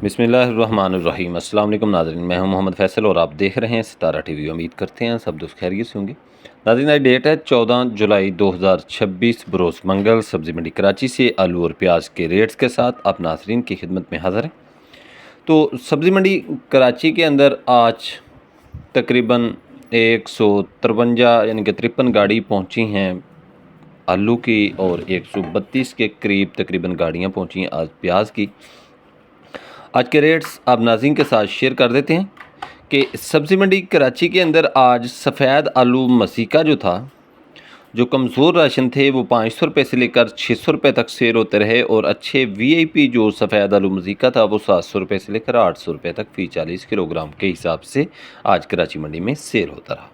बिस्मिल्लाहिर्रहमानिर्रहीम। अस्सलाम वालेकुम नाज़रीन, मैं हूं मोहम्मद फ़ैसल और आप देख रहे हैं सितारा टीवी। उम्मीद करते हैं सब दोस्त खैरियत से होंगे। नाज़रीन, आज डेट है 14 जुलाई 2026 बरोज़ मंगल। सब्ज़ी मंडी कराची से आलू और प्याज के रेट्स के साथ आप नाज़रीन की खिदमत में हाज़िर हैं। तो सब्ज़ी मंडी कराची के अंदर आज तकरीबन 153 यानी कि 53 गाड़ी पहुँची हैं आलू की और 132 के करीब तकरीबन गाड़ियाँ पहुँची हैं आज प्याज की। आज के रेट्स आप नाज़रीन के साथ शेयर कर देते हैं कि सब्ज़ी मंडी कराची के अंदर आज सफ़ेद आलू मसीका जो था, जो कमज़ोर राशन थे, वो 500 रुपये से लेकर 600 रुपये तक सेल होते रहे और अच्छे वीआईपी जो सफ़ेद आलू मसीका था वो 700 रुपये से लेकर 800 रुपये तक फ़ी 40 किलोग्राम के हिसाब से आज कराची मंडी में सेल होता रहा।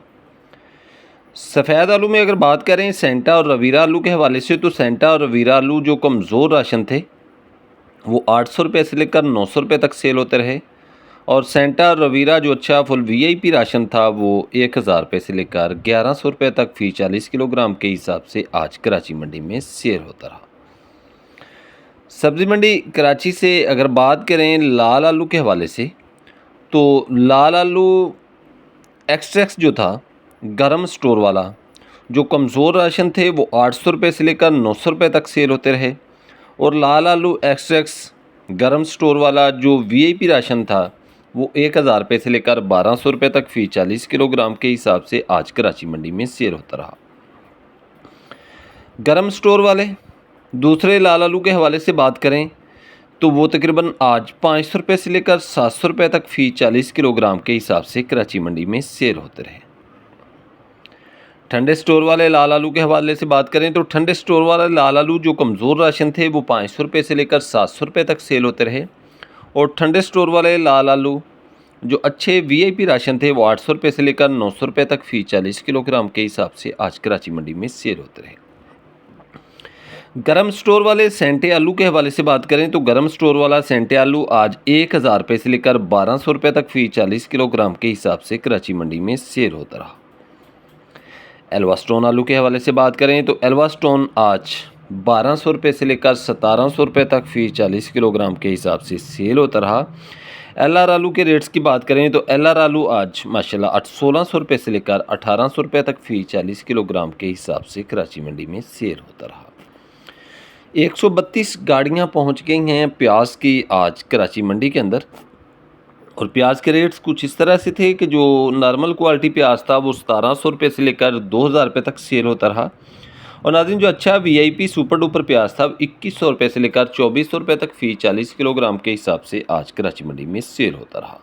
सफ़ेद आलू में अगर बात करें सेंटा और रवीरा आलू के हवाले से, तो सेंटा और रवीरा आलू जो कमज़ोर राशन थे वो 800 रुपये से लेकर 900 रुपये तक सेल होते रहे और सेंटा और रवीरा जो अच्छा फुल वीआईपी राशन था वो 1000 रुपये से लेकर 1100 रुपये तक फ़ी 40 किलोग्राम के हिसाब से आज कराची मंडी में सेल होता रहा। सब्ज़ी मंडी कराची से अगर बात करें लाल आलू के हवाले से, तो लाल आलू एक्सट्रैक्स जो था गर्म स्टोर वाला, जो कमज़ोर राशन थे वो 800 रुपये से लेकर 900 रुपये तक सेल होते रहे और लाल आलू एक्सट्रैक्स गर्म स्टोर वाला जो वीआईपी राशन था वो 1000 रुपये से लेकर 1200 रुपये तक फ़ी 40 किलोग्राम के हिसाब से आज कराची मंडी में सेल होता रहा। गर्म स्टोर वाले दूसरे लाल आलू के हवाले से बात करें तो वो तकरीबन आज 500 रुपये से लेकर 700 रुपये तक फ़ी 40 किलोग्राम के हिसाब से कराची मंडी में सेल होते रहे। ठंडे स्टोर वाले लाल आलू के हवाले से बात करें तो ठंडे स्टोर वाले लाल आलू जो कमज़ोर राशन थे वो 500 रुपये से लेकर 700 रुपये तक सेल होते रहे और ठंडे स्टोर वाले लाल आलू जो अच्छे वीआईपी राशन थे वो 800 रुपये से लेकर 900 रुपये तक फ़ी 40 किलोग्राम के हिसाब से आज कराची मंडी में सेल होते रहे। गर्म स्टोर वाले सेंटे आलू के हवाले से बात करें तो गर्म स्टोर वाला सेंटे आलू आज 1000 रुपये से लेकर 1200 रुपये तक फ़ी 40 किलोग्राम के हिसाब से कराची मंडी में सेल होता रहा। एल्वा स्टोन आलू के हवाले से बात करें तो एल्वा स्टोन आज 1200 रुपये से लेकर 1700 रुपये तक फ़ी 40 किलोग्राम के हिसाब से सेल होता रहा। एलआर आलू के रेट्स की बात करें तो एलआर आलू आज माशाल्लाह 1600 रुपये से लेकर 1800 रुपये तक फ़ी 40 किलोग्राम के हिसाब से कराची मंडी में सेल होता रहा। 132 गाड़ियाँ पहुँच गई हैं प्याज की आज कराची मंडी के अंदर और प्याज के रेट्स कुछ इस तरह से थे कि जो नॉर्मल क्वालिटी प्याज था वो 1700 रुपये से लेकर 2000 रुपये तक सेल होता रहा और नाज़रीन जो अच्छा वीआईपी सुपर डुपर प्याज था 2100 रुपये से लेकर 2400 रुपये तक फ़ी 40 किलोग्राम के हिसाब से आज कराची मंडी में सेल होता रहा।